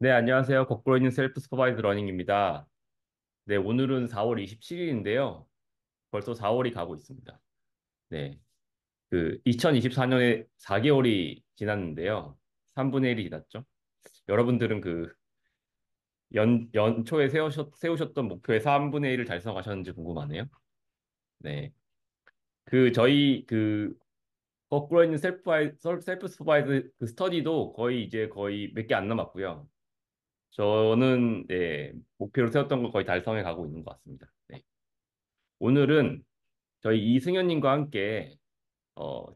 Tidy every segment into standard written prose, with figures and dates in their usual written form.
네, 안녕하세요. 거꾸로 있는 셀프 슈퍼바이즈 러닝입니다. 네, 오늘은 4월 27일인데요. 벌써 4월이 가고 있습니다. 네, 2024년에 4개월이 지났는데요. 3분의 1이 지났죠. 여러분들은 연초에 세우셨던 목표의 3분의 1을 달성하셨는지 궁금하네요. 네, 저희 거꾸로 있는 셀프 슈퍼바이즈 스터디도 거의 몇 개 안 남았고요. 저는 네, 목표로 세웠던 거 거의 달성해 가고 있는 것 같습니다. 네. 오늘은 저희 이승현님과 함께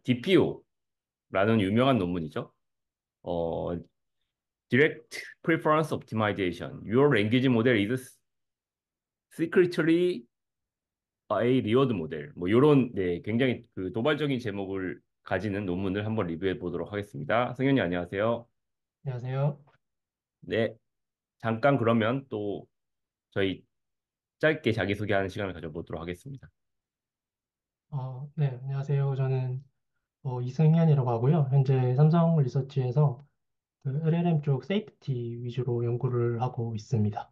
DPO라는 유명한 논문이죠. 어, Direct Preference Optimization. Your Language Model is Secretly a Reward Model. 뭐 이런 네, 굉장히 도발적인 제목을 가지는 논문을 한번 리뷰해 보도록 하겠습니다. 승현님 안녕하세요. 안녕하세요. 네, 잠깐 그러면 또 저희 짧게 자기소개하는 시간을 가져보도록 하겠습니다. 네, 안녕하세요. 저는 이승현이라고 하고요. 현재 삼성 리서치에서 그 LLM 쪽 세이프티 위주로 연구를 하고 있습니다.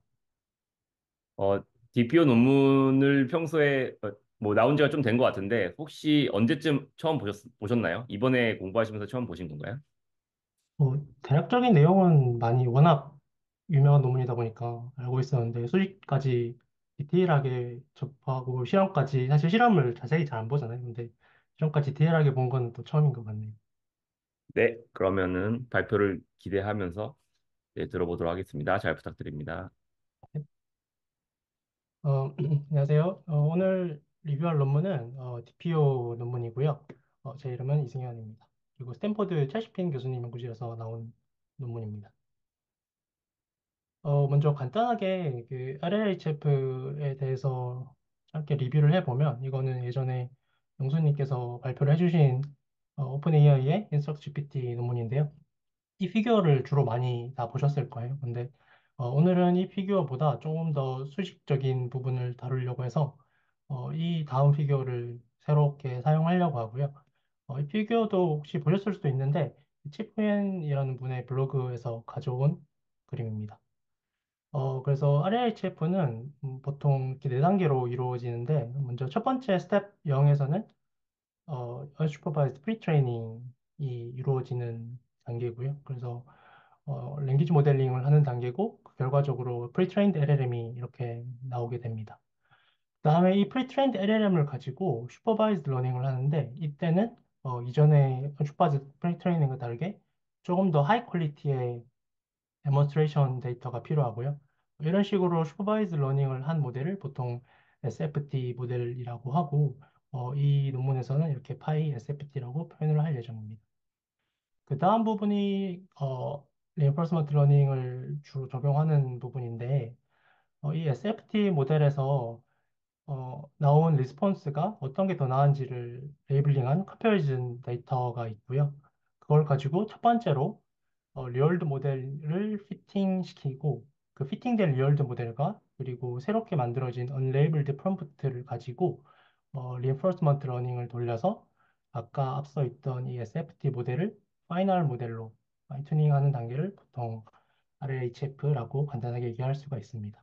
DPO 논문을 평소에 뭐 나온 지가 좀 된 것 같은데 혹시 언제쯤 처음 보셨나요? 이번에 공부하시면서 처음 보신 건가요? 대략적인 내용은 많이 워낙 유명한 논문이다 보니까 알고 있었는데 수식까지 디테일하게 접하고 실험까지 사실 실험을 자세히 잘 안 보잖아요. 근데 실험까지 디테일하게 본 건 또 처음인 것 같네요. 네, 그러면은 발표를 기대하면서 네, 들어보도록 하겠습니다. 잘 부탁드립니다. 안녕하세요. 오늘 리뷰할 논문은 DPO 논문이고요. 제 이름은 이승현입니다. 그리고 스탠퍼드 첼시핀 교수님 연구실에서 나온 논문입니다. 먼저 간단하게 그 RLHF에 대해서 짧게 리뷰를 해보면 이거는 예전에 영수님께서 발표를 해주신 오픈 AI의 인스트럭트 GPT 논문인데요. 이 피규어를 주로 많이 다 보셨을 거예요. 근데 오늘은 이 피규어보다 조금 더 수식적인 부분을 다루려고 해서 이 다음 피규어를 새롭게 사용하려고 하고요. 이 피규어도 혹시 보셨을 수도 있는데 치프엔이라는 분의 블로그에서 가져온 그림입니다. 그래서 RLHF는 보통 이렇게 네 단계로 이루어지는데 먼저 첫 번째 스텝 0에서는 unsupervised pre-training이 이루어지는 단계고요. 그래서 랭귀지 모델링을 하는 단계고 그 결과적으로 pre-trained LLM이 이렇게 나오게 됩니다. 그다음에 이 pre-trained LLM을 가지고 supervised learning을 하는데 이때는 이전에 unsupervised pre-training과 다르게 조금 더 하이 퀄리티의 데몬스트레이션 데이터가 필요하고요. 이런 식으로 슈퍼바이즈 러닝을 한 모델을 보통 SFT 모델이라고 하고 이 논문에서는 이렇게 파이 SFT라고 표현을 할 예정입니다. 그 다음 부분이 reinforcement learning을 주로 적용하는 부분인데 이 SFT 모델에서 나온 리스폰스가 어떤 게 더 나은지를 레이블링한 컴패리즌 데이터가 있고요. 그걸 가지고 첫 번째로 리얼드 모델을 피팅시키고 그 피팅된 리얼드 모델과 그리고 새롭게 만들어진 언레이블드 프롬프트를 가지고 리인포스먼트 러닝을 돌려서 아까 앞서 있던 이 SFT 모델을 파이널 모델로 파인 튜닝하는 단계를 보통 RLHF라고 간단하게 얘기할 수가 있습니다.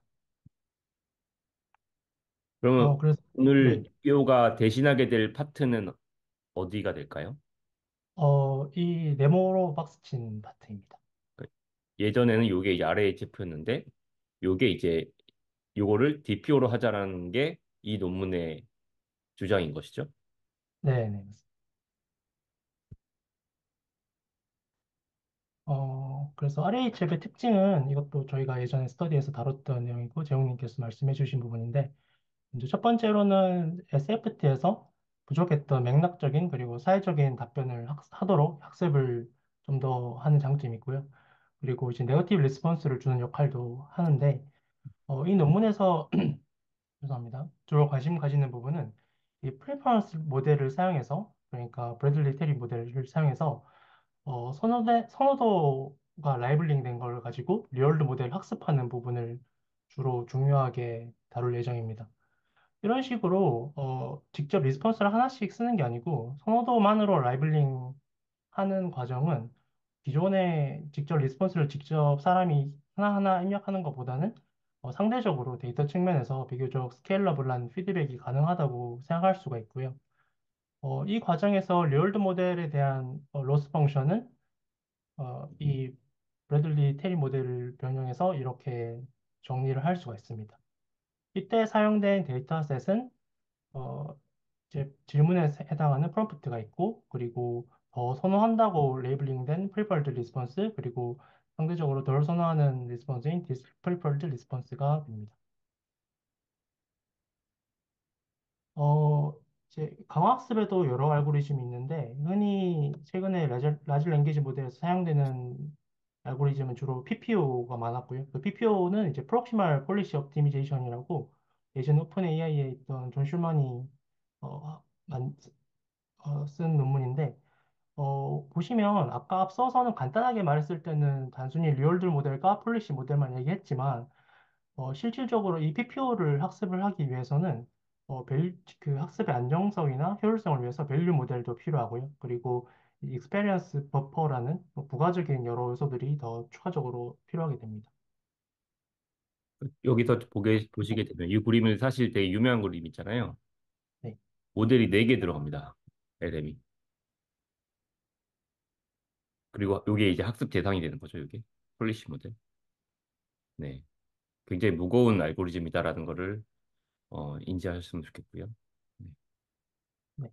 그러면 그래서 오늘 네, DPO가 대신하게 될 파트는 어디가 될까요? 이 네모로 박스 친 파트입니다. 예전에는 요게 이제 RHF였는데 요게 이제 요거를 DPO로 하자라는 게 이 논문의 주장인 것이죠. 네, 네. 그래서 RHF의 특징은 이것도 저희가 예전에 스터디에서 다뤘던 내용이고 재용님께서 말씀해 주신 부분인데 이제 첫 번째로는 SFT에서 부족했던 맥락적인 그리고 사회적인 답변을 하도록 학습을 좀 더 하는 장점이 있고요. 그리고 이제 네거티브 리스폰스를 주는 역할도 하는데 이 논문에서 죄송합니다. 주로 관심 가지는 부분은 이 프레퍼런스 모델을 사용해서 그러니까 브래들리 테리 모델을 사용해서 선호도가 라이블링 된 걸 가지고 리얼드 모델 학습하는 부분을 주로 중요하게 다룰 예정입니다. 이런 식으로 직접 리스폰스를 하나씩 쓰는 게 아니고 선호도만으로 라이블링 하는 과정은 기존에 직접 리스폰스를 직접 사람이 하나하나 입력하는 것보다는 상대적으로 데이터 측면에서 비교적 스케일러블한 피드백이 가능하다고 생각할 수가 있고요. 이 과정에서 리얼드 모델에 대한 로스 펑션은 이 브래들리 테리 모델을 변형해서 이렇게 정리를 할 수가 있습니다. 이때 사용된 데이터셋은 어, 이제 질문에 해당하는 프롬프트가 있고, 그리고 더 선호한다고 레이블링된 preferred response, 그리고 상대적으로 덜 선호하는 리스폰스인 dispreferred response가 됩니다. 어, 이제 강학습에도 여러 알고리즘이 있는데, 흔히 최근에 라지 랭귀지 모델에서 사용되는 알고리즘은 주로 PPO가 많았고요. 그 PPO는 이제 Proximal Policy Optimization이라고 예전 오픈 AI에 있던 존 슐만이 어, 만, 쓴 논문인데, 보시면 아까 앞서서는 간단하게 말했을 때는 단순히 리얼드 모델과 폴리시 모델만 얘기했지만, 실질적으로 이 PPO를 학습을 하기 위해서는 그 학습의 안정성이나 효율성을 위해서 밸류 모델도 필요하고요. 그리고 이 익스페리언스 버퍼라는 부가적인 여러 요소들이 더 추가적으로 필요하게 됩니다. 여기서 보시게 되면 이 그림은 사실 되게 유명한 그림 있잖아요. 네, 모델이 4개 들어갑니다. LM이. 그리고 이게 이제 학습 대상이 되는 거죠, 이게. 폴리시 모델. 네. 굉장히 무거운 알고리즘이다라는 거를 인지하셨으면 좋겠고요. 네. 네.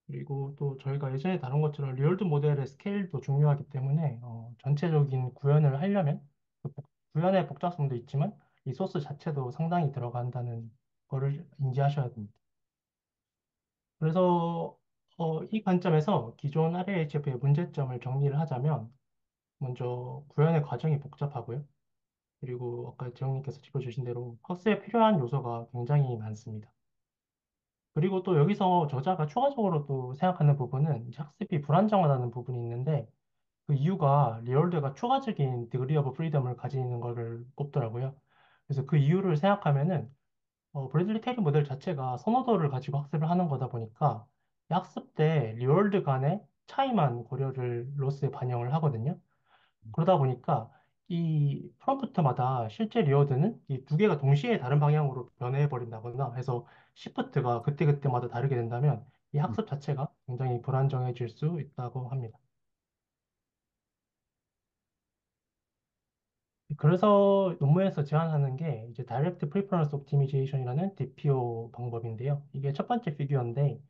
그리고 또 저희가 예전에 다룬 것처럼 리얼드 모델의 스케일도 중요하기 때문에 전체적인 구현을 하려면 구현의 복잡성도 있지만 리소스 자체도 상당히 들어간다는 거를 인지하셔야 됩니다. 그래서 이 관점에서 기존 RLHF의 문제점을 정리를 하자면 먼저 구현의 과정이 복잡하고요. 그리고 아까 지영님께서 짚어주신 대로 학습에 필요한 요소가 굉장히 많습니다. 그리고 또 여기서 저자가 추가적으로 또 생각하는 부분은 이제 학습이 불안정하다는 부분이 있는데 그 이유가 리얼드가 추가적인 디그리 오브 프리덤을 가지는 거를 꼽더라고요. 그래서 그 이유를 생각하면은 브래들리 테리 모델 자체가 선호도를 가지고 학습을 하는 거다 보니까 이 학습 때 리얼드 간의 차이만 고려를 로스에 반영을 하거든요. 그러다 보니까 이 프롬프트마다 실제 리워드는 이 두 개가 동시에 다른 방향으로 변해 버린다거나 해서 시프트가 그때그때마다 다르게 된다면 이 학습 자체가 굉장히 불안정해질 수 있다고 합니다. 그래서 논문에서 제안하는 게 이제 Direct Preference Optimization이라는 DPO 방법인데요. 이게 첫 번째 피규어인데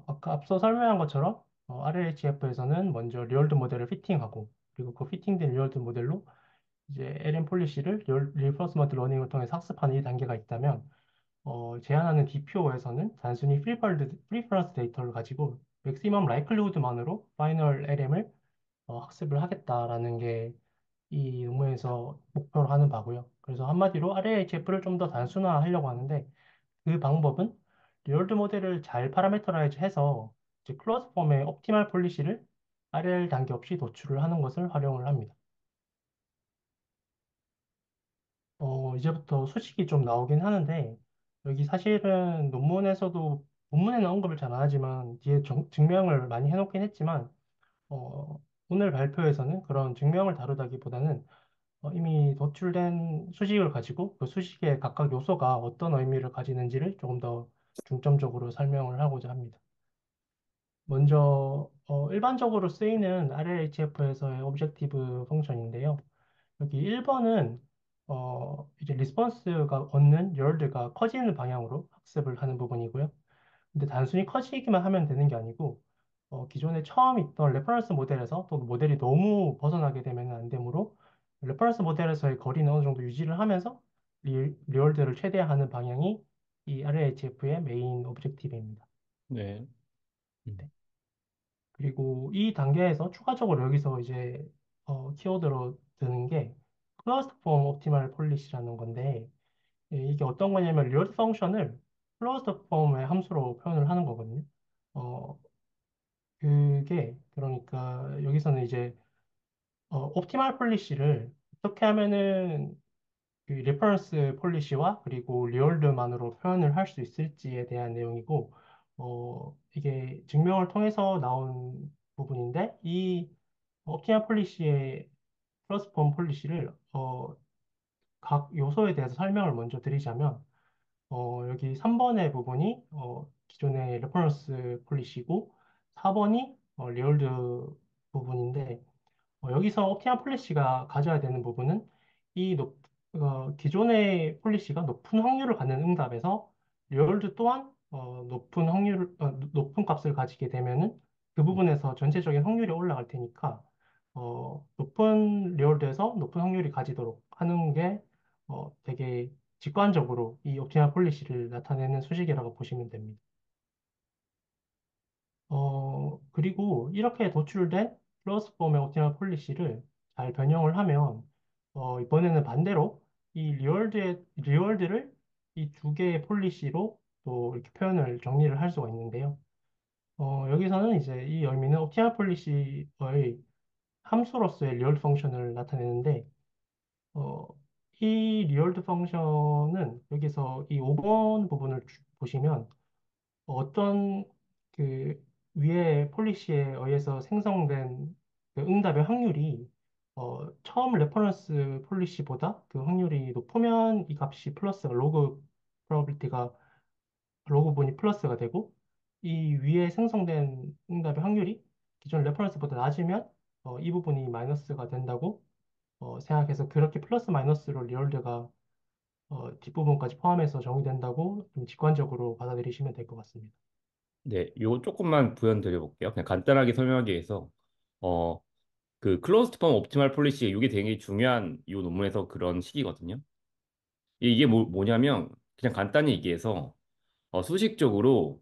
아까 앞서 설명한 것처럼 RLHF에서는 먼저 리얼드 모델을 피팅하고 그리고 그 피팅된 리얼드 모델로 이제 LM 폴리시를 리인포스먼트 러닝을 통해서 학습하는 이 단계가 있다면 제안하는 DPO에서는 단순히 프리퍼런스 데이터를 가지고 맥시멈 라이클리후드만으로 파이널 LM을 학습을 하겠다라는 게 이 논문에서 목표로 하는 바고요. 그래서 한마디로 RLHF를 좀 더 단순화하려고 하는데 그 방법은 리얼드 모델을 잘 파라메터라이즈 해서 이제 클로즈 폼의 옵티멀 폴리시를 RL 단계 없이 도출을 하는 것을 활용을 합니다. 이제부터 수식이 좀 나오긴 하는데, 여기 사실은 논문에서도, 본문에는 언급을 잘 안 하지만, 뒤에 증명을 많이 해놓긴 했지만, 오늘 발표에서는 그런 증명을 다루다기보다는 이미 도출된 수식을 가지고 그 수식의 각각 요소가 어떤 의미를 가지는지를 조금 더 중점적으로 설명을 하고자 합니다. 먼저, 일반적으로 쓰이는 RLHF에서의 오브젝티브 펑션인데요. 여기 1번은 이제 리스폰스가 얻는 열드가 커지는 방향으로 학습을 하는 부분이고요. 근데 단순히 커지기만 하면 되는 게 아니고 기존에 처음 있던 레퍼런스 모델에서 또 모델이 너무 벗어나게 되면 안 되므로 레퍼런스 모델에서의 거리는 어느 정도 유지를 하면서 리월드를 최대화하는 방향이 이 RLHF의 메인 오브젝티브입니다. 네. 음. 네. 그리고 이 단계에서 추가적으로 여기서 이제 키워드로 드는 게 클러스트 폼 옵티멀 폴리시라는 건데 이게 어떤 거냐면 리얼 펑션을 클로즈드 폼의 함수로 표현을 하는 거거든요. 어, 그게 그러니까 여기서는 이제 옵티멀 폴리시를 어떻게 하면은 그 리퍼런스 폴리시와 그리고 리얼드만으로 표현을 할 수 있을지에 대한 내용이고 이게 증명을 통해서 나온 부분인데 이 옵티멀 폴리시의 플러스 폼 폴리시를 각 요소에 대해서 설명을 먼저 드리자면 여기 3번의 부분이 기존의 레퍼런스 폴리시고 4번이 리얼드 부분인데 여기서 옵티mal 폴리시가 가져야 되는 부분은 기존의 폴리시가 높은 확률을 갖는 응답에서 리얼드 또한 높은 값을 가지게 되면은 그 부분에서 전체적인 확률이 올라갈 테니까 높은 리얼드에서 높은 확률이 가지도록 하는 게 되게 직관적으로 이 옵티mal 폴리시를 나타내는 수식이라고 보시면 됩니다. 그리고 이렇게 도출된 플러스 폼의 옵티멀 폴리시를 잘 변형을 하면, 이번에는 반대로 이 리월드를 이 두 개의 폴리시로 또 이렇게 표현을 정리를 할 수가 있는데요. 여기서는 이제 이 의미는 옵티멀 폴리시의 함수로서의 리월드 펑션을 나타내는데, 어, 이 리월드 펑션은 여기서 이 5번 부분을 보시면 어떤 그 위에 폴리시에 의해서 생성된 그 응답의 확률이 처음 레퍼런스 폴리시보다 그 확률이 높으면 이 값이 플러스가 프로버빌티가 로그 분이 플러스가 되고 이 위에 생성된 응답의 확률이 기존 레퍼런스보다 낮으면 이 부분이 마이너스가 된다고 생각해서 그렇게 플러스 마이너스로 리얼드가 뒷부분까지 포함해서 정의된다고 좀 직관적으로 받아들이시면 될 것 같습니다. 네, 요 조금만 부연 드려볼게요. 그냥 간단하게 설명하기 위해서, 어, 그 클로즈드 폼 옵티멀 폴리시 이게 되게 중요한 이 논문에서 그런 식이거든요. 이게 뭐냐면 그냥 간단히 얘기해서 수식적으로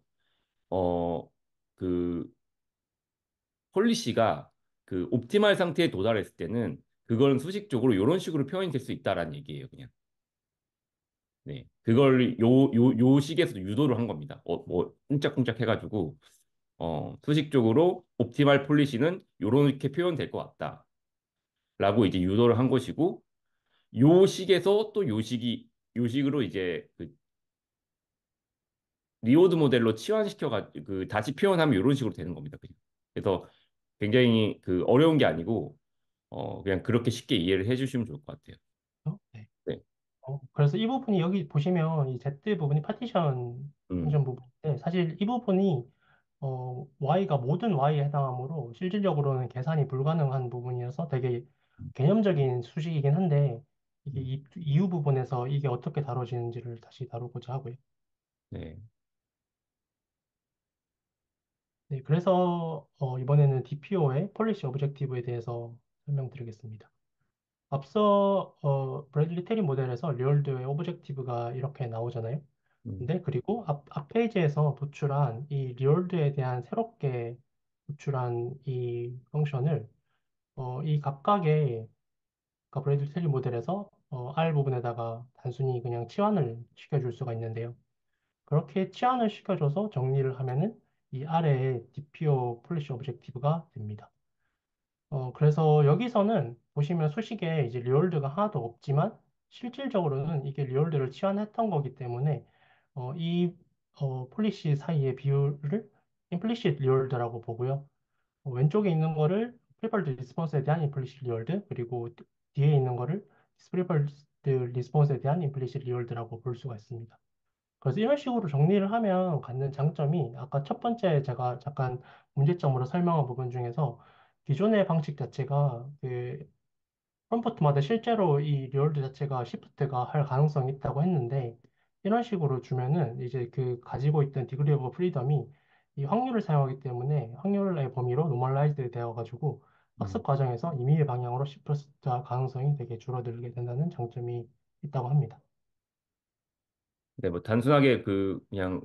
어, 그 폴리시가 그 옵티말 상태에 도달했을 때는 그건 수식적으로 이런 식으로 표현이 될 수 있다라는 얘기예요, 그냥. 네. 그걸 요 식에서 유도를 한 겁니다. 뭐, 꿍짝꿍짝 해가지고, 수식적으로 옵티말 폴리시는 요렇게 표현될 것 같다. 라고 이제 유도를 한 것이고, 요 식에서 또 요 식으로 이제 그 리오드 모델로 치환시켜가지고, 그 다시 표현하면 이런 식으로 되는 겁니다, 그냥. 그래서 굉장히 그 어려운 게 아니고, 그냥 그렇게 쉽게 이해를 해주시면 좋을 것 같아요. 네. 네. 그래서 이 부분이 여기 보시면 이 Z 부분이 파티션 음, 펑션 부분인데 사실 이 부분이 Y가 모든 Y에 해당하므로 실질적으로는 계산이 불가능한 부분이어서 되게 개념적인 수식이긴 한데 이게 음, 이후 부분에서 이게 어떻게 다뤄지는지를 다시 다루고자 하고요. 네. 네, 그래서 이번에는 DPO의 폴리시 오브젝티브에 대해서 설명드리겠습니다. 앞서 브래들리 테리 모델에서 리얼드의 오브젝티브가 이렇게 나오잖아요. 음, 근데 그리고 앞 페이지에서 도출한 이 리얼드에 대한 새롭게 도출한 이 펑션을 이 각각의 그러니까 브래들리 테리 모델에서 R 부분에다가 단순히 그냥 치환을 시켜줄 수가 있는데요. 그렇게 치환을 시켜줘서 정리를 하면은 이 아래에 DPO 폴리시 오브젝티브가 됩니다. 그래서 여기서는 보시면 수식에 이제 리월드가 하나도 없지만 실질적으로는 이게 리월드를 치환했던 거기 때문에 이 폴리시 사이의 비율을 임플리시트 리월드라고 보고요. 왼쪽에 있는 거를 프리펄드 리스폰스에 대한 임플리시트 리월드 그리고 뒤에 있는 거를 디스프리펄드 리스폰스에 대한 임플리시트 리월드라고 볼 수가 있습니다. 그래서 이런 식으로 정리를 하면 갖는 장점이 아까 첫 번째 제가 잠깐 문제점으로 설명한 부분 중에서 기존의 방식 자체가 그 프롬프트마다 실제로 이 리월드 자체가 시프트가 할 가능성이 있다고 했는데 이런 식으로 주면은 이제 그 가지고 있던 디그리 오브 프리덤이 이 확률을 사용하기 때문에 확률의 범위로 노멀라이즈 되어가지고 학습 음. 과정에서 임의의 방향으로 시프트할 가능성이 되게 줄어들게 된다는 장점이 있다고 합니다. 네, 뭐 단순하게 그냥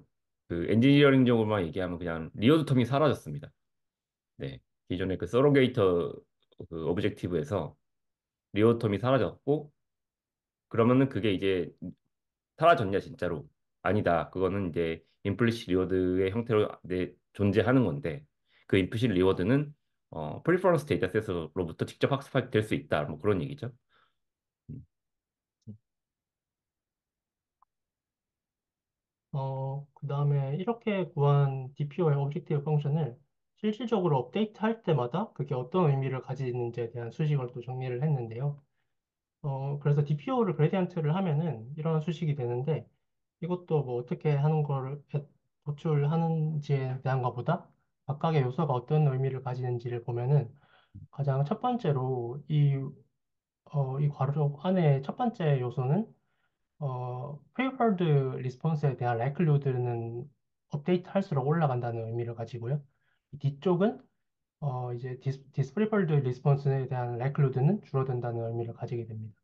그 엔지니어링적으로만 얘기하면 그냥 리오드 텀이 사라졌습니다. 네. 기존의 그 서로게이터 그 오브젝티브에서 리오드 텀이 사라졌고 그러면은 그게 이제 사라졌냐 진짜로 아니다. 그거는 이제 임플리시 리워드의 형태로 존재하는 건데 그 임플리시 리워드는 프리퍼런스 데이터셋으로부터 직접 학습될 수 있다. 뭐 그런 얘기죠. 음, 그 다음에 이렇게 구한 DPO의 오브젝티브 펑션을 실질적으로 업데이트 할 때마다 그게 어떤 의미를 가지는지에 대한 수식을 또 정리를 했는데요. 그래서 DPO를 그레디언트를 하면은 이런 수식이 되는데 이것도 뭐 어떻게 하는 거를 도출하는지에 대한 것보다 각각의 요소가 어떤 의미를 가지는지를 보면은 가장 첫 번째로 이 괄호 안에 첫 번째 요소는 프리퍼드 리스폰스에 대한 라이클리후드는 업데이트 할수록 올라간다는 의미를 가지고요. 이 뒤쪽은 이제 디스프리퍼드 리스폰스에 대한 라이클리후드는 줄어든다는 의미를 가지게 됩니다.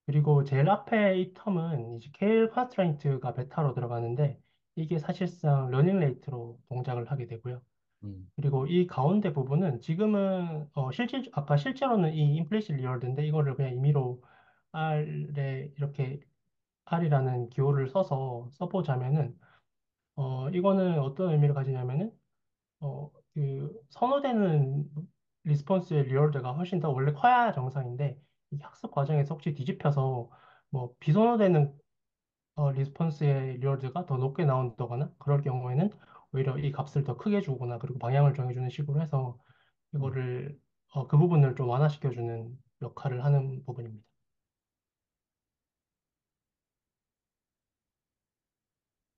그리고 제일 앞에 이 텀은 이제 케일 컨스트레인트가 베타로 들어가는데 이게 사실상 러닝 레이트로 동작을 하게 되고요. 음, 그리고 이 가운데 부분은 지금은 아까 실제로는 이 인플레이션 리월드인데 이거를 그냥 임의로 R에 이렇게 R이라는 기호를 써보자면은 이거는 어떤 의미를 가지냐면은 그 선호되는 리스폰스의 리월드가 훨씬 더 원래 커야 정상인데 이 학습 과정에서 혹시 뒤집혀서 뭐 비선호되는 리스폰스의 리월드가 더 높게 나온다거나 그럴 경우에는 오히려 이 값을 더 크게 주거나 그리고 방향을 정해주는 식으로 해서 음, 이거를 그 부분을 좀 완화시켜주는 역할을 하는 부분입니다.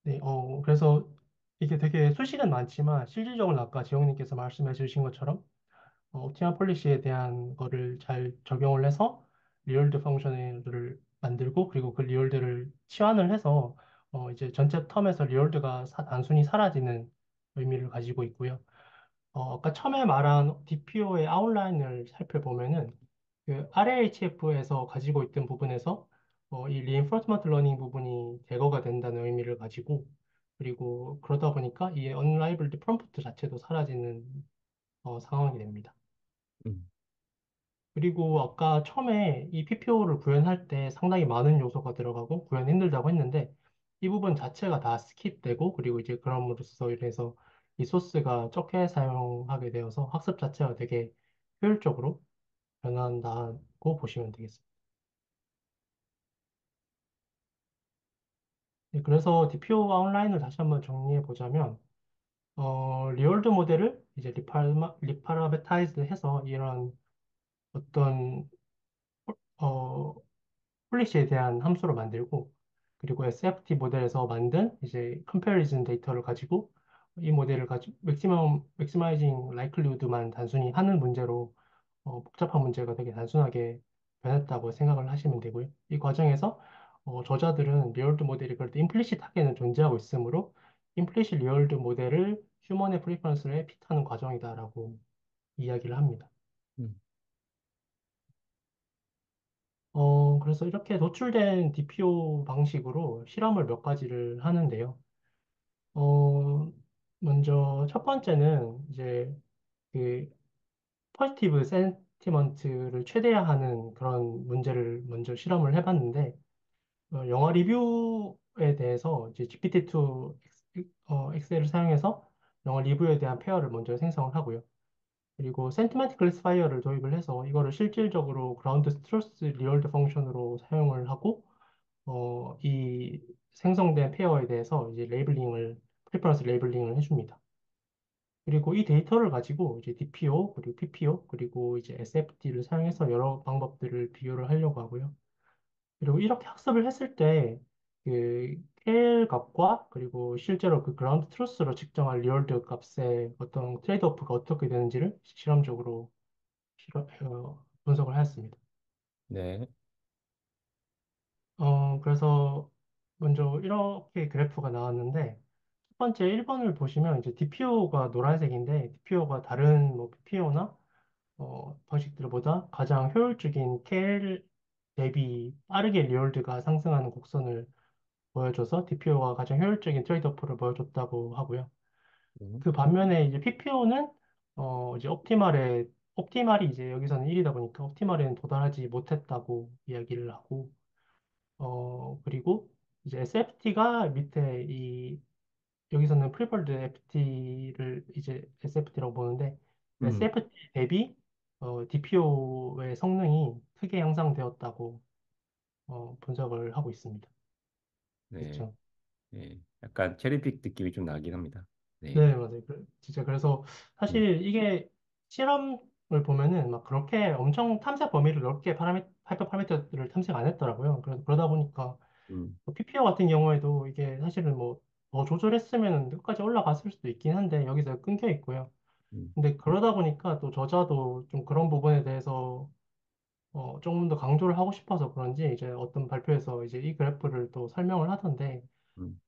네, 그래서 이게 되게 수식은 많지만 실질적으로 아까 지영님께서 말씀해 주신 것처럼 옵티멀 폴리시에 대한 거를 잘 적용을 해서 리얼드 펑션을 만들고 그리고 그 리얼드를 치환을 해서 이제 전체 텀에서 리얼드가 단순히 사라지는 의미를 가지고 있고요. 아까 처음에 말한 DPO의 아웃라인을 살펴보면은 그 RLHF에서 가지고 있던 부분에서 이 reinforcement learning 부분이 제거가 된다는 의미를 가지고 그리고 그러다 보니까 이 unlabeled prompt 자체도 사라지는 상황이 됩니다. 음, 그리고 아까 처음에 이 PPO를 구현할 때 상당히 많은 요소가 들어가고 구현 힘들다고 했는데 이 부분 자체가 다 스킵되고 그리고 이제 그럼으로써 이래서 리소스가 적게 사용하게 되어서 학습 자체가 되게 효율적으로 변한다고 보시면 되겠습니다. 네, 그래서 DPO 아웃라인을 다시 한번 정리해 보자면 리월드 모델을 이제 리파라메타이즈 해서 이런 어떤 어, 폴리시에 대한 함수를 만들고 그리고 SFT 모델에서 만든 이제 컴패리즌 데이터를 가지고 이 모델을 가지고 맥시마이징 라이클리후드만 단순히 하는 문제로 복잡한 문제가 되게 단순하게 변했다고 생각을 하시면 되고요. 이 과정에서 저자들은 리얼드 모델이 그럴 때 임플리시트하게는 존재하고 있으므로 임플리시 리얼드 모델을 휴먼의 프리퍼런스에 핏하는 과정이다라고 이야기를 합니다. 음, 그래서 이렇게 노출된 DPO 방식으로 실험을 몇 가지를 하는데요. 어, 먼저 첫 번째는 이제 그 포지티브 센티먼트를 최대화하는 그런 문제를 먼저 실험을 해봤는데, 영화 리뷰에 대해서 이제 GPT-2 엑셀을 사용해서 영화 리뷰에 대한 페어를 먼저 생성을 하고요. 그리고 센티멘트 클래시파이어를 도입을 해서 이거를 실질적으로 그라운드 트루스 리얼드 펑션으로 사용을 하고 이 생성된 페어에 대해서 이제 프리퍼런스 레이블링을 해줍니다. 그리고 이 데이터를 가지고 이제 DPO, 그리고 PPO, 그리고 이제 SFT를 사용해서 여러 방법들을 비교를 하려고 하고요. 그리고 이렇게 학습을 했을 때, 그, KL 값과 그리고 실제로 그 그라운드 트루스로 측정한 리얼드 값의 어떤 트레이드오프가 어떻게 되는지를 실험적으로 분석을 하였습니다. 네. 그래서 먼저 이렇게 그래프가 나왔는데, 첫 번째 1번을 보시면 이제 DPO가 노란색인데, DPO가 다른 뭐 PPO나 방식들보다 가장 효율적인 KL 대비 빠르게 리얼드가 상승하는 곡선을 보여줘서 DPO가 가장 효율적인 트레이드오프를 보여줬다고 하고요. 음, 그 반면에 이제 PPO는 이제 옵티말이 이제 여기서는 1이다 보니까 옵티말에는 도달하지 못했다고 이야기를 하고 그리고 이제 SFT가 밑에 여기서는 프리퍼red FT를 이제 SFT라고 보는데 음, SFT 대비 DPO의 성능이 크게 향상되었다고 분석을 하고 있습니다. 네. 그렇죠. 네. 약간 체리픽 느낌이 좀 나긴 합니다. 네. 네, 맞아요. 진짜 그래서 음, 사실 이게 실험을 보면은 막 그렇게 엄청 탐색 범위를 넓게 파이터 파라미터들을 탐색 안 했더라고요. 그래서 그러다 보니까 음, PPO 같은 경우에도 이게 사실은 뭐 더 조절했으면 끝까지 올라갔을 수도 있긴 한데 여기서 끊겨 있고요. 음, 근데 그러다 보니까 또 저자도 좀 그런 부분에 대해서 조금 더 강조를 하고 싶어서 그런지 이제 어떤 발표에서 이제 이 그래프를 또 설명을 하던데 음,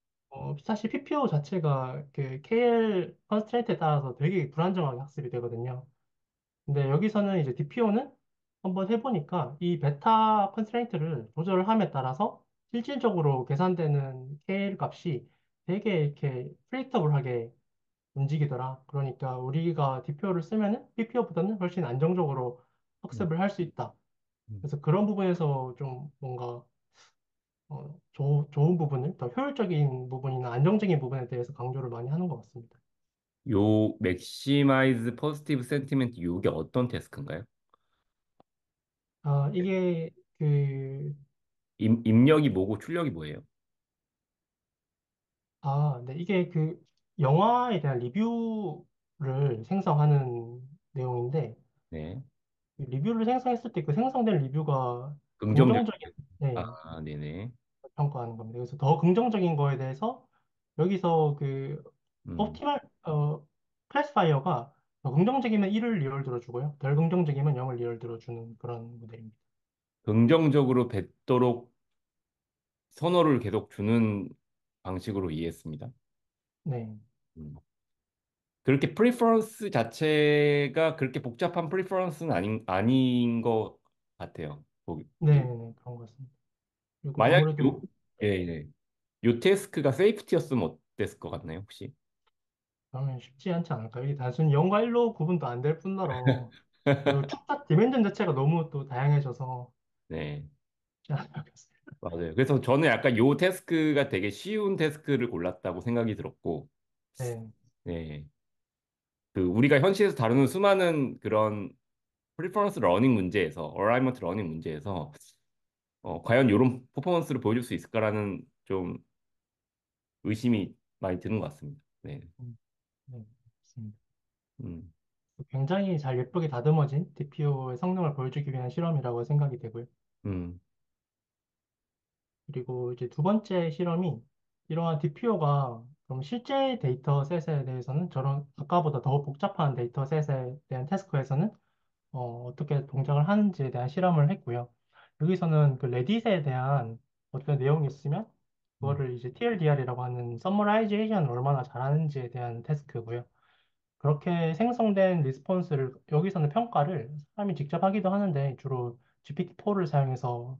사실 PPO 자체가 그 KL 컨스트레인트에 따라서 되게 불안정하게 학습이 되거든요. 근데 여기서는 이제 DPO는 한번 해보니까 이 베타 컨스트레인트를 조절을 함에 따라서 실질적으로 계산되는 KL 값이 되게 이렇게 프리디터블하게 움직이더라. 그러니까 우리가 DPO를 쓰면은 PPO보다는 훨씬 안정적으로 음, 학습을 할 수 있다. 음. 그래서 그런 부분에서 좀 뭔가 좋은 부분을 더 효율적인 부분이나 안정적인 부분에 대해서 강조를 많이 하는 것 같습니다. 요 맥시마이즈 포지티브 센티멘트 요게 어떤 태스크인가요? 이게 그, 입력이 뭐고 출력이 뭐예요? 네, 이게 그 영화에 대한 리뷰를 생성하는 내용인데 네. 그 리뷰를 생성했을 때 그 생성된 리뷰가 긍정적. 긍정적인 네, 아, 네네. 평가하는 겁니다. 그래서 더 긍정적인 거에 대해서 여기서 그 음. 옵티멀 클래시파이어가 더 긍정적이면 1을 리얼 들어주고요. 덜 긍정적이면 0을 리얼 들어주는 그런 모델입니다. 긍정적으로 뱉도록 선호를 계속 주는 방식으로 이해했습니다. 네. 음. 그렇게 프리퍼런스 자체가 그렇게 복잡한 프리퍼런스는 아닌 것 같아요. 네, 보기. 네, 그런 것 같습니다. 그리고 만약 아무래도 예, 예. 요 태스크가 세이프티였으면 어땠을 것 같나요, 혹시? 그러면 쉽지 않지 않을까요? 이게 단순히 0과 1로 구분도 안 될 뿐더러 그리고 축tat 디멘전 자체가 너무 또 다양해져서 네, 쉽지 않을 것 같습니다. 맞아요. 그래서 저는 약간 요 태스크가 되게 쉬운 태스크를 골랐다고 생각이 들었고, 네, 네, 그 우리가 현실에서 다루는 수많은 그런 프리퍼런스 러닝 문제에서, 어라이먼트 러닝 문제에서 과연 이런 퍼포먼스를 보여줄 수 있을까라는 좀 의심이 많이 드는 것 같습니다. 네, 네, 맞습니다. 음, 굉장히 잘 예쁘게 다듬어진 DPO의 성능을 보여주기 위한 실험이라고 생각이 되고요. 음, 그리고 이제 두 번째 실험이 이러한 DPO가 그럼 실제 데이터셋에 대해서는 저런 아까보다 더 복잡한 데이터셋에 대한 태스크에서는 어떻게 동작을 하는지에 대한 실험을 했고요. 여기서는 그 레딧에 대한 어떤 내용이 있으면 음, 그거를 이제 TLDR이라고 하는 서머라이제이션을 얼마나 잘하는지에 대한 태스크고요. 그렇게 생성된 리스폰스를 여기서는 평가를 사람이 직접 하기도 하는데 주로 GPT-4를 사용해서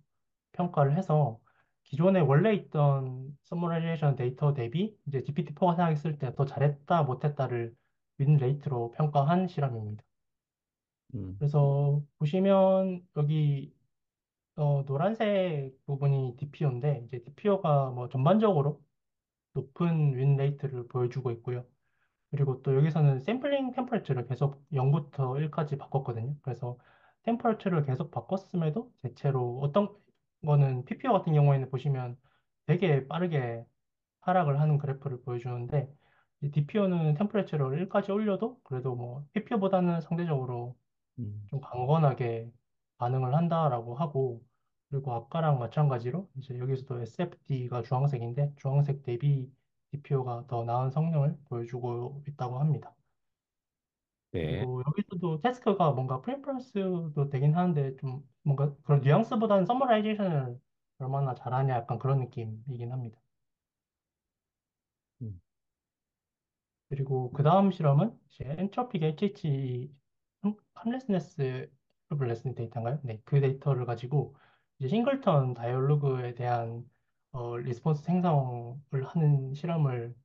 평가를 해서 기존에 원래 있던 서머라이제이션 데이터 대비 이제 GPT-4가 생각했을 때 더 잘했다 못했다를 윈 레이트로 평가한 실험입니다. 음, 그래서 보시면 여기 노란색 부분이 DPO인데 이제 DPO가 뭐 전반적으로 높은 윈 레이트를 보여주고 있고요. 그리고 또 여기서는 샘플링 템퍼레처를 계속 0부터 1까지 바꿨거든요. 그래서 템퍼레처를 계속 바꿨음에도 대체로 어떤 거는 PPO 같은 경우에는 보시면 되게 빠르게 하락을 하는 그래프를 보여주는데 이 DPO는 템퍼레처를 1까지 올려도 그래도 뭐 PPO보다는 상대적으로 음, 좀 강건하게 반응을 한다라고 하고 그리고 아까랑 마찬가지로 이제 여기서도 SFD가 주황색인데 주황색 대비 DPO가 더 나은 성능을 보여주고 있다고 합니다. 네, 그리고 여기서도 태스크가 뭔가 프리퍼런스도 되긴 하는데 좀 뭔가 그런 뉘앙스보다는 서머라이제이션을 얼마나 잘하냐 약간 그런 느낌이긴 합니다. 음, 그리고 그 다음 실험은 이제 엔트로픽 HH 함레스네스 프로블레스 데이터인가요? 네, 그 데이터를 가지고 이제 싱글턴 다이얼로그에 대한 리스폰스 생성을 하는 실험을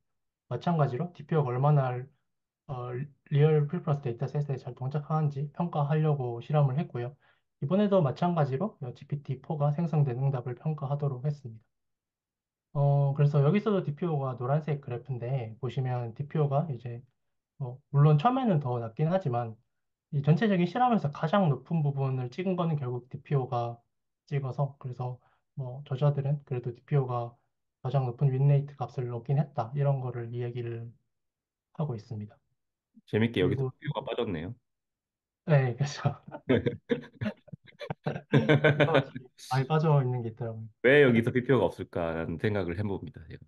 마찬가지로 DPO가 얼마나 어, 리얼 프리퍼런스 데이터셋에 잘 동작하는지 평가하려고 실험을 했고요. 이번에도 마찬가지로 GPT-4가 생성된 응답을 평가하도록 했습니다. 그래서 여기서도 DPO가 노란색 그래프인데 보시면 DPO가 이제 물론 처음에는 더 낮긴 하지만 이 전체적인 실험에서 가장 높은 부분을 찍은 거는 결국 DPO가 찍어서 그래서 뭐 저자들은 그래도 DPO가 가장 높은 윈레이트 값을 얻긴 했다 이런 거를 이야기를 하고 있습니다. 재밌게 여기서 그리고 비교가 빠졌네요. 네, 그래서 여러 가지 많이 빠져 있는 게 있더라고요. 왜 여기서 PPO가 없을까라는 생각을 해봅니다. 제가.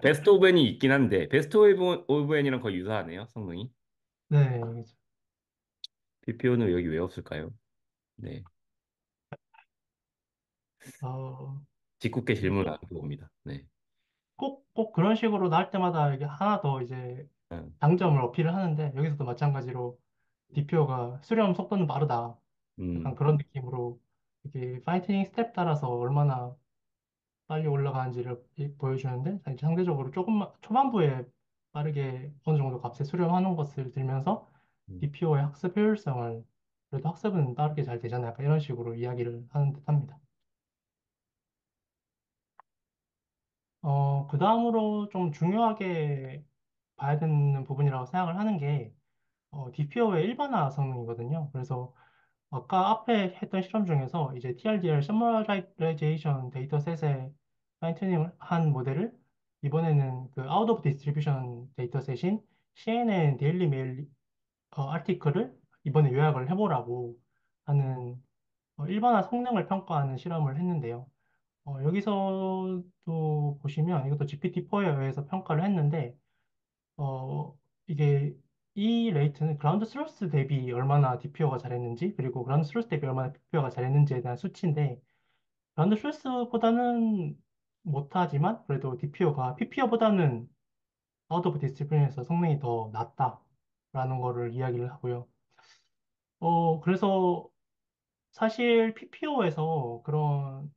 베스트 오브 N이 있긴 한데 베스트 오브 N이랑 거의 유사하네요, 성능이. 네, 그래서, PPO는 여기 왜 없을까요? 네, 어, 짓궂게 이게 질문을 안 해봅니다. 네. 꼭 그런 식으로 나올 때마다 이게 하나 더 이제 음, 장점을 어필을 하는데 여기서도 마찬가지로 DPO가 수렴 속도는 빠르다. 약간 음, 그런 느낌으로 이게 파이팅 스텝 따라서 얼마나 빨리 올라가는지를 보여주는데 상대적으로 조금만 초반부에 빠르게 어느 정도 값에 수렴하는 것을 들면서 음, DPO의 학습 효율성을 그래도 학습은 빠르게 잘 되잖아요. 약간 이런 식으로 이야기를 하는 듯합니다. 그 다음으로 좀 중요하게 봐야 되는 부분이라고 생각을 하는 게 DPO의 일반화 성능이거든요. 그래서 아까 앞에 했던 실험 중에서 이제 TRDL Summarization 데이터셋에 파인튜닝을 한 모델을 이번에는 그 Out of Distribution 데이터셋인 CNN 데일리 메일 아티클을 이번에 요약을 해보라고 하는 일반화 성능을 평가하는 실험을 했는데요. 여기서도 보시면 이것도 GPT-4에 의해서 평가를 했는데 어, 이게 이 레이트는 그라운드 스로스 대비 얼마나 DPO가 잘했는지 그리고 그라운드 스로스 대비 얼마나 DPO가 잘했는지에 대한 수치인데 그라운드 스로스보다는 못하지만 그래도 DPO가 PPO보다는 아웃 오브 디스플레이에서 성능이 더 낫다라는 거를 이야기를 하고요. 그래서 사실 PPO에서 그런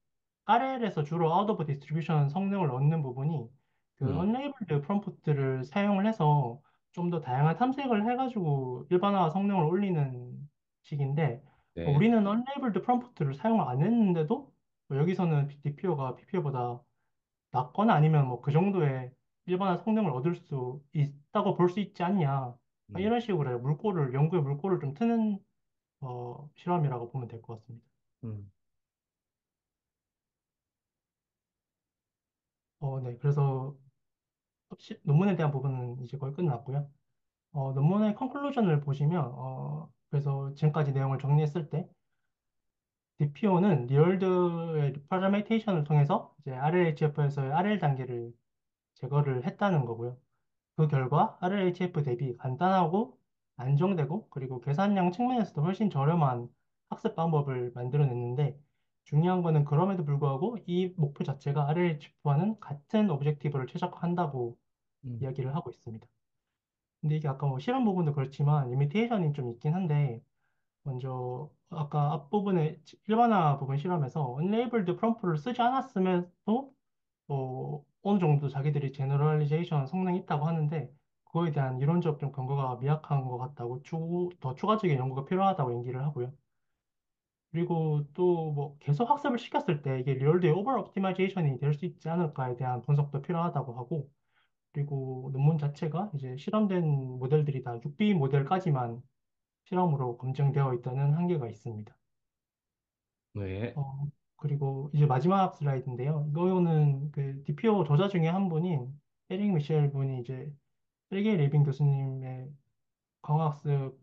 RL에서 주로 아웃 오브 디스트리뷰션 성능을 얻는 부분이 그 음, 언레이블드 프롬프트를 사용을 해서 좀 더 다양한 탐색을 해가지고 일반화 성능을 올리는 식인데 네. 우리는 언레이블드 프롬프트를 사용 안 했는데도 뭐 여기서는 DPO가 PPO보다 낫거나 아니면 뭐 그 정도의 일반화 성능을 얻을 수 있다고 볼 수 있지 않냐 음, 이런 식으로 연구의 물꼬를 좀 트는 실험이라고 보면 될 것 같습니다. 음. 네. 그래서 논문에 대한 부분은 이제 거의 끝났고요. 논문의 컨클루전을 보시면, 그래서 지금까지 내용을 정리했을 때, DPO는 리얼드의 리퍼레멘테이션을 통해서 이제 RLHF에서의 RL 단계를 제거를 했다는 거고요. 그 결과 RLHF 대비 간단하고 안정되고 그리고 계산량 측면에서도 훨씬 저렴한 학습 방법을 만들어냈는데 중요한 거는 그럼에도 불구하고 이 목표 자체가 RLHF와는 같은 오브젝티브를 최적화한다고 음. 이야기를 하고 있습니다. 근데 이게 아까 뭐 실험 부분도 그렇지만 리미테이션이 좀 있긴 한데 먼저 아까 앞부분에 일반화 부분 실험에서 unlabeled 프롬프트를 쓰지 않았음에도 어느 정도 자기들이 제너럴리제이션 성능이 있다고 하는데 그거에 대한 이론적 좀 근거가 미약한 것 같다고 더 추가적인 연구가 필요하다고 얘기를 하고요. 그리고 또 뭐 계속 학습을 시켰을 때 이게 리얼드의 오버 옵티마이제이션이 될 수 있지 않을까에 대한 분석도 필요하다고 하고 그리고 논문 자체가 이제 실험된 모델들이 다 6B 모델까지만 실험으로 검증되어 있다는 한계가 있습니다. 네. 그리고 이제 마지막 슬라이드인데요. 이거는 그 DPO 저자 중에 한 분인 에릭 미셸 분이 이제 sergey 레빈 교수님의 광학습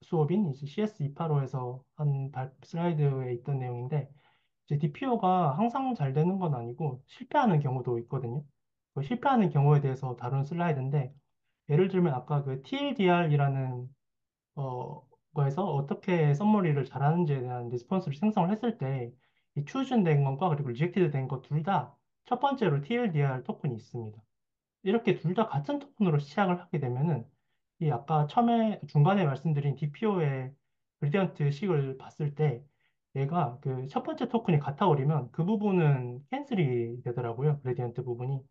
수업인 이제 CS285에서 한 슬라이드에 있던 내용인데 이제 DPO가 항상 잘 되는 건 아니고 실패하는 경우도 있거든요. 그 실패하는 경우에 대해서 다룬 슬라이드인데 예를 들면 아까 그 TLDR이라는 거에서 어떻게 썸머리를 잘하는지에 대한 리스폰스를 생성을 했을 때 이 추천된 것과 그리고 리젝티드 된 것 둘 다 첫 번째로 TLDR 토큰이 있습니다. 이렇게 둘 다 같은 토큰으로 시작을 하게 되면은 이 아까 처음에 중간에 말씀드린 DPO의 그레디언트 식을 봤을 때 얘가 그 첫 번째 토큰이 같아버리면 그 부분은 캔슬이 되더라고요. 그레디언트 부분이.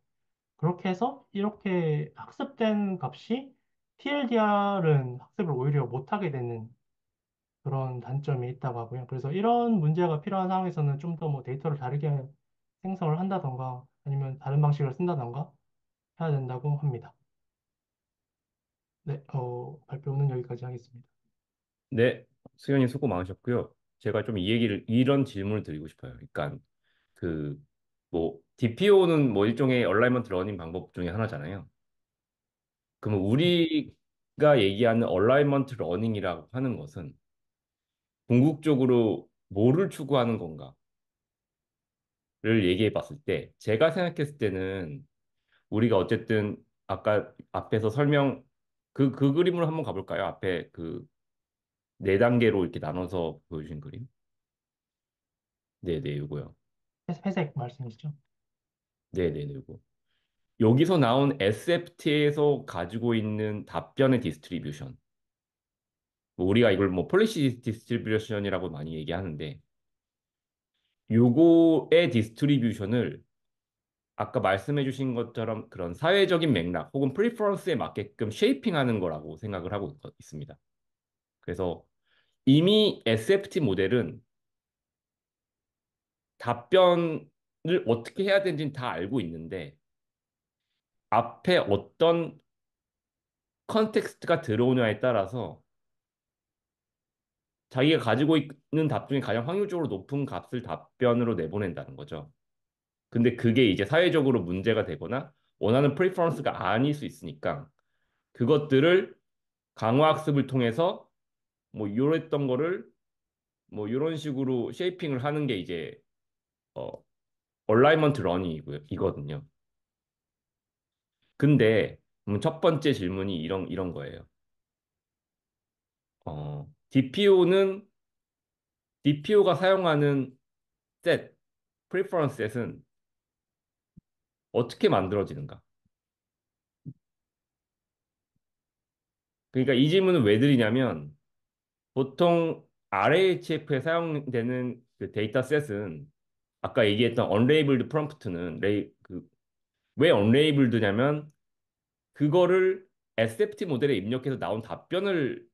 그렇게 해서 이렇게 학습된 값이 TLDR은 학습을 오히려 못하게 되는 그런 단점이 있다고 하고요. 그래서 이런 문제가 필요한 상황에서는 좀 더 뭐 데이터를 다르게 생성을 한다던가 아니면 다른 방식을 쓴다던가 해야 된다고 합니다. 네, 발표는 여기까지 하겠습니다. 네. 수현님 수고 많으셨고요. 제가 좀 이 얘기를 이런 질문을 드리고 싶어요. 그러니까 그 뭐 DPO는 뭐 일종의 얼라이먼트 러닝 방법 중에 하나잖아요. 그러면 우리가 얘기하는 얼라이먼트 러닝이라고 하는 것은 궁극적으로 뭐를 추구하는 건가를 얘기해 봤을 때 제가 생각했을 때는 우리가 어쨌든 아까 앞에서 그 그림으로 한번 가볼까요? 앞에 그 네 단계로 이렇게 나눠서 보여주신 그림. 네네, 요거요. 회색 말씀이시죠? 네네네, 요거. 여기서 나온 SFT에서 가지고 있는 답변의 디스트리뷰션. 뭐 우리가 이걸 뭐 폴리시 디스트리뷰션이라고 많이 얘기하는데, 요거의 디스트리뷰션을 아까 말씀해 주신 것처럼 그런 사회적인 맥락 혹은 프리퍼런스에 맞게끔 쉐이핑하는 거라고 생각을 하고 있습니다. 그래서 이미 SFT 모델은 답변을 어떻게 해야 되는지는 다 알고 있는데 앞에 어떤 컨텍스트가 들어오냐에 따라서 자기가 가지고 있는 답 중에 가장 확률적으로 높은 값을 답변으로 내보낸다는 거죠. 근데 그게 이제 사회적으로 문제가 되거나 원하는 프리퍼런스가 아닐 수 있으니까 그것들을 강화학습을 통해서 뭐 이랬던 거를 뭐 이런 식으로 쉐이핑을 하는 게 이제 어 얼라이먼트 러닝이고요 이거든요. 근데 첫 번째 질문이 이런 거예요. DPO가 사용하는 셋, 프리퍼런스 셋은 어떻게 만들어지는가? 그러니까 이 질문을 왜 드리냐면 보통 RAHF에 사용되는 그 데이터 셋은 아까 얘기했던 unlabeled prompt는 왜 unlabelled냐면 그거를 SFT 모델에 입력해서 나온 답변을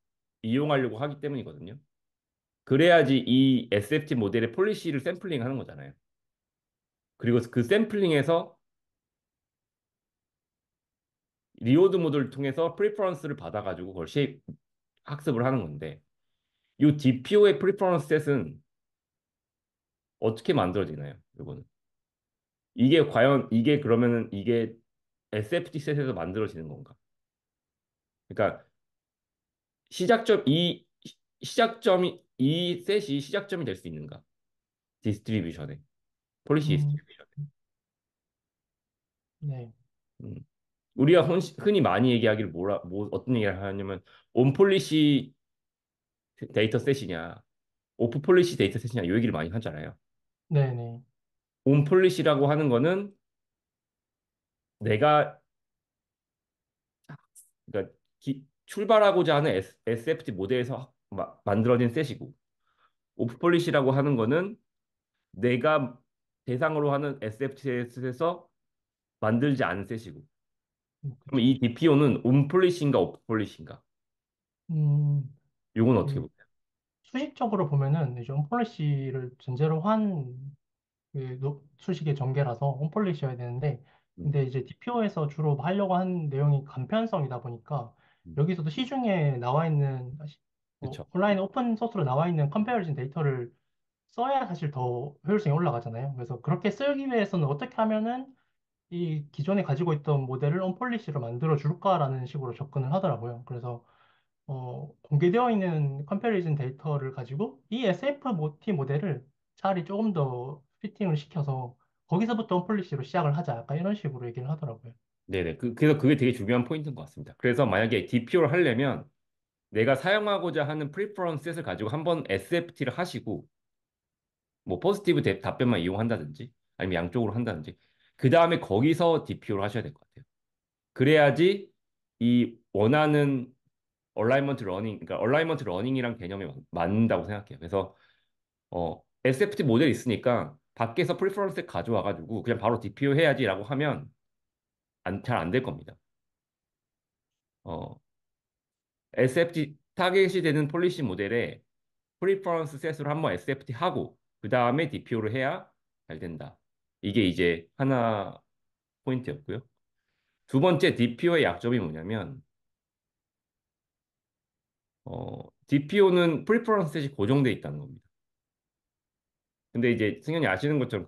이용하려고 하기 때문이거든요. 그래야지 이 SFT 모델의 폴리시를 샘플링 하는 거잖아요. 그리고 그 샘플링에서 리오드 모델을 통해서 프리퍼런스를 받아가지고 그걸 학습을 하는 건데 이 DPO의 프리퍼런스 셋은 어떻게 만들어지나요? 이거는 이게 과연 이게 그러면은 이게 SFT 셋에서 만들어지는 건가? 그러니까 시작점 이 시작점이 이 셋이 시작점이 될 수 있는가? 디스트리뷰션에 폴리시 음, 디스트리뷰션. 네. 음. 우리가 흔히 많이 얘기하기를 어떤 얘기를 하냐면 온 폴리시 데이터 셋이냐, 오프 폴리시 데이터 셋이냐 이 얘기를 많이 하잖아요. 네네. 온 폴리시라고 하는 거는 내가 그러니까 출발하고자 하는 SFT 모델에서 만들어진 셋이고 오프 폴리시라고 하는 거는 내가 대상으로 하는 SFT 셋에서 만들지 않은 셋이고 그럼 그쵸. 이 DPO는 온 폴리시인가 오프 폴리시인가? 음, 이건 어떻게 그 보세요? 수식적으로 보면은 이제 홈폴리시를 전제로 한 수식의 전개라서 홈폴리시여야 되는데, 음, 근데 이제 DPO에서 주로 하려고 한 내용이 간편성이다 보니까 음, 여기서도 시중에 나와 있는 그렇죠. 온라인 오픈 소스로 나와 있는 컴패리즌 데이터를 써야 사실 더 효율성이 올라가잖아요. 그래서 그렇게 쓰기 위해서는 어떻게 하면은 이 기존에 가지고 있던 모델을 온폴리시로 만들어 줄까라는 식으로 접근을 하더라고요. 그래서 공개되어 있는 컴패리즌 데이터를 가지고 이 SF 모델을 차라리 조금 더 피팅을 시켜서 거기서부터 온폴리시로 시작을 하자. 약간 이런 식으로 얘기를 하더라고요. 네네. 그래서 그게 되게 중요한 포인트인 것 같습니다. 그래서 만약에 DPO를 하려면 내가 사용하고자 하는 프리퍼런스 셋을 가지고 한번 SFT를 하시고 뭐 포지티브 답변만 이용한다든지 아니면 양쪽으로 한다든지 그 다음에 거기서 DPO를 하셔야 될 것 같아요. 그래야지 이 원하는 그러니까 얼라이먼트 러닝이랑 개념이 맞는다고 생각해요. 그래서 SFT 모델 있으니까 밖에서 프리퍼런스 가져와가지고 그냥 바로 DPO 해야지라고 하면 잘 안 될 겁니다. 어, SFT 타겟이 되는 폴리시 모델에 프리퍼런스 셋으로 한번 SFT 하고 그 다음에 DPO를 해야 잘 된다. 이게 이제 하나 포인트였고요. 두 번째 DPO의 약점이 뭐냐면 DPO는 프리퍼런스 셋이 고정돼 있다는 겁니다. 근데 이제 승현이 아시는 것처럼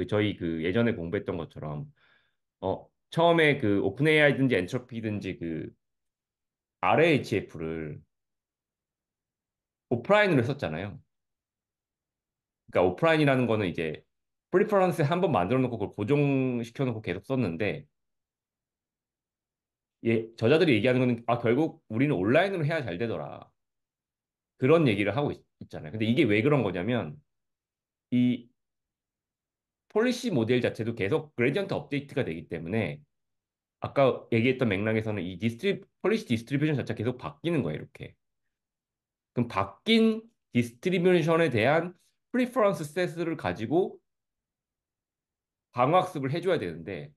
저희 그 예전에 공부했던 것처럼 처음에 그 오픈 AI든지 엔트로피든지 RAHF를 오프라인으로 했었잖아요. 그러니까 오프라인이라는 거는 이제 프리퍼런스에 한 번 만들어 놓고 그걸 고정시켜 놓고 계속 썼는데 저자들이 얘기하는 거는 결국 우리는 온라인으로 해야 잘 되더라. 그런 얘기를 하고 잖아요. 근데 이게 왜 그런 거냐면 이 폴리시 모델 자체도 계속 그레디언트 업데이트가 되기 때문에 아까 얘기했던 맥락에서는 이 폴리시 디스트리뷰션 자체가 계속 바뀌는 거예요, 이렇게. 그럼 바뀐 디스트리뷰션에 대한 프리퍼런스 셋을 가지고 방어학습을 해줘야 되는데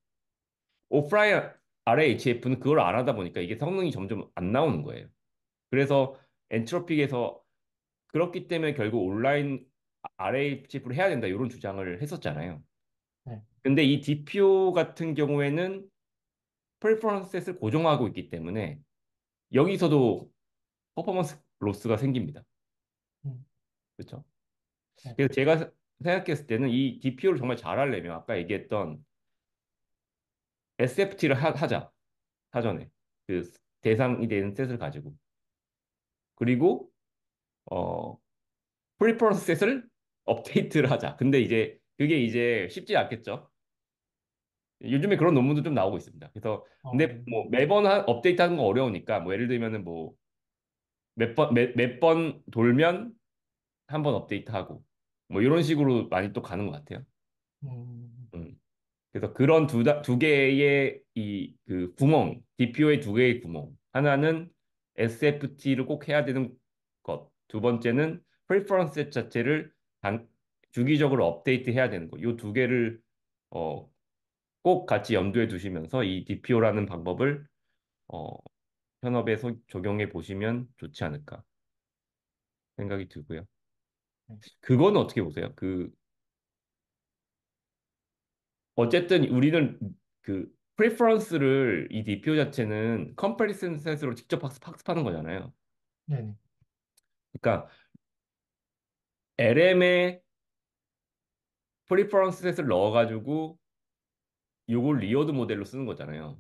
오프라인 RAHF는 그걸 안 하다 보니까 이게 성능이 점점 안 나오는 거예요. 그래서 엔트로픽에서 그렇기 때문에 결국 온라인 RAHF를 해야 된다 이런 주장을 했었잖아요. 네, 근데 이 DPO 같은 경우에는 프리퍼런스 셋을 고정하고 있기 때문에 여기서도 퍼포먼스 로스가 생깁니다. 음, 그렇죠? 네, 그래서 제가 생각했을 때는 이 DPO를 정말 잘하려면 아까 얘기했던 SFT를 하자. 사전에. 그 대상이 되는 셋을 가지고. 그리고 어 프리퍼런스 셋을 업데이트를 하자. 근데 이제 그게 이제 쉽지 않겠죠. 요즘에 그런 논문도 좀 나오고 있습니다. 그래서 근데 어, 뭐 매번 업데이트 하는 건 어려우니까 뭐 예를 들면은 뭐 몇 번 돌면 한 번 업데이트하고 뭐 이런 식으로 많이 또 가는 것 같아요. 음, 음. 그래서 그런 두 개의 이 그 구멍, DPO의 두 개의 구멍. 하나는 SFT를 꼭 해야 되는 것. 두 번째는 프리퍼런스 자체를 주기적으로 업데이트 해야 되는 것. 이 두 개를 어, 꼭 같이 염두에 두시면서 이 DPO라는 방법을 어, 현업에 적용해 보시면 좋지 않을까 생각이 들고요. 네, 그거는 어떻게 보세요? 어쨌든 우리는 그 프리퍼런스를 이 DPO 자체는 컴패리슨 셋으로 직접 학습하는 거잖아요. 네네, 그러니까 LM에 프리퍼런스 셋을 넣어가지고 요걸 리워드 모델로 쓰는 거잖아요.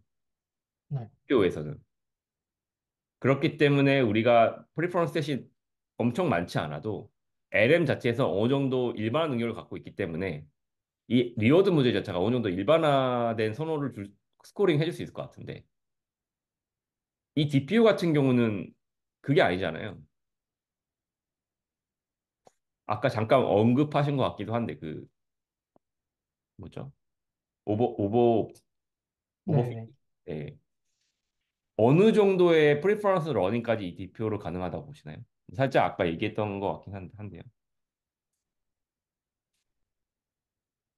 네, DPO에서는. 그렇기 때문에 우리가 프리퍼런스 셋이 엄청 많지 않아도 LM 자체에서 어느 정도 일반화 능력을 갖고 있기 때문에 이 리워드 모델 자체가 어느 정도 일반화된 선호를 스코링 해줄 수 있을 것 같은데 이 DPO 같은 경우는 그게 아니잖아요. 아까 잠깐 언급하신 것 같기도 한데 그 뭐죠? 오버 오버 오버핏. 네네. 네. 어느 정도의 프리퍼런스 러닝까지 이 DPO로 가능하다고 보시나요? 살짝 아까 얘기했던 것 같긴 한데요.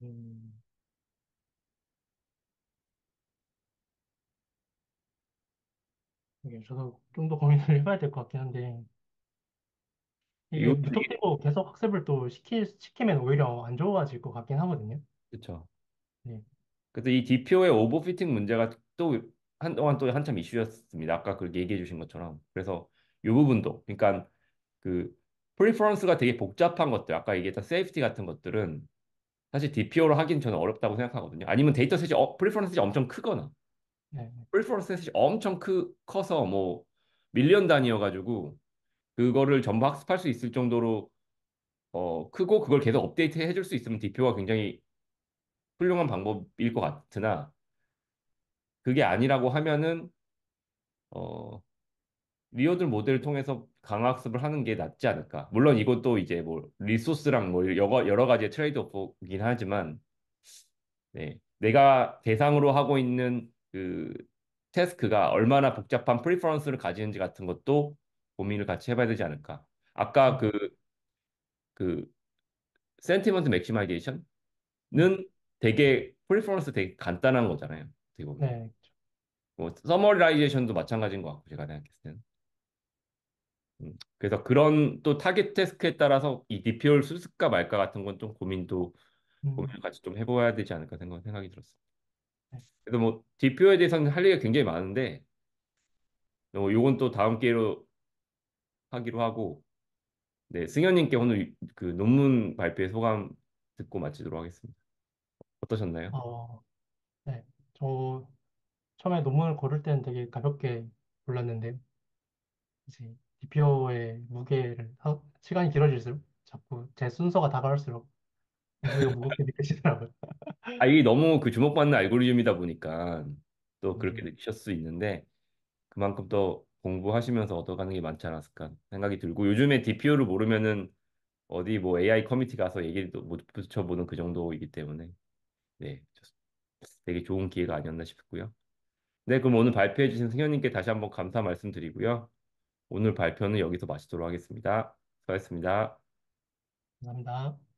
음, 이게 저도 좀 더 고민을 해봐야 될 것 같긴 한데, 이게 이것도 무턱대고 계속 학습을 또 시키면 오히려 안 좋아질 것 같긴 하거든요. 그렇죠. 네, 그래서 이 DPO의 오버피팅 문제가 또 한동안 또 한참 이슈였습니다. 아까 그렇게 얘기해 주신 것처럼. 그래서 이 부분도 그러니까 그 프리퍼런스가 되게 복잡한 것들, 아까 얘기했던 세이프티 같은 것들은 사실 DPO로 하긴 저는 어렵다고 생각하거든요. 아니면 데이터셋이 프리퍼런스가 엄청 크거나 네, 프리퍼런스셋이 엄청 커서 뭐 밀리언 단위여가지고 그거를 전부 학습할 수 있을 정도로 크고 그걸 계속 업데이트 해줄 수 있으면 DPO가 굉장히 훌륭한 방법일 것 같으나 그게 아니라고 하면은 어, 리어들 모델을 통해서 강학습을 하는 게 낫지 않을까. 물론 이것도 이제 뭐 리소스랑 뭐 여러 가지의 트레이드 오프긴 하지만 네, 내가 대상으로 하고 있는 그 태스크가 얼마나 복잡한 프리퍼런스를 가지는지 같은 것도 고민을 같이 해봐야 되지 않을까. 아까 네, 그 센티먼트 맥시마이제이션은 네, 되게 프리퍼런스 되게 간단한 거잖아요. 어떻게 보면. 네, 뭐 서머라이제이션도 마찬가지인 것 같고 제가 생각했을 때는. 그래서 그런 또 타겟 태스크에 따라서 이 DPO를 쓸까 말까 같은 건 좀 음, 고민을 같이 좀 해봐야 되지 않을까 생각이 들었어요. 네. 그래서 뭐 DPO에 대해서는 할 얘기가 굉장히 많은데 요건 또 다음 기회로 하기로 하고 네, 승현님께 오늘 그 논문 발표의 소감 듣고 마치도록 하겠습니다. 어떠셨나요? 어, 네. 저 처음에 논문을 고를 때는 되게 가볍게 골랐는데, 이제 DPO의 무게를 시간이 길어질수록 자꾸 제 순서가 다가올수록 무게가 무겁게 느껴지더라고요. 아, 이게 너무 그 주목받는 알고리즘이다 보니까 또 그렇게 네, 느끼실 수 있는데 그만큼 또 공부하시면서 얻어가는 게 많지 않았을까 생각이 들고 요즘에 DPO를 모르면은 어디 뭐 AI 커뮤니티 가서 얘기도 못 붙여보는 그 정도이기 때문에 네, 되게 좋은 기회가 아니었나 싶고요. 네, 그럼 오늘 발표해 주신 승현님께 다시 한번 감사 말씀드리고요. 오늘 발표는 여기서 마치도록 하겠습니다. 수고하셨습니다. 감사합니다.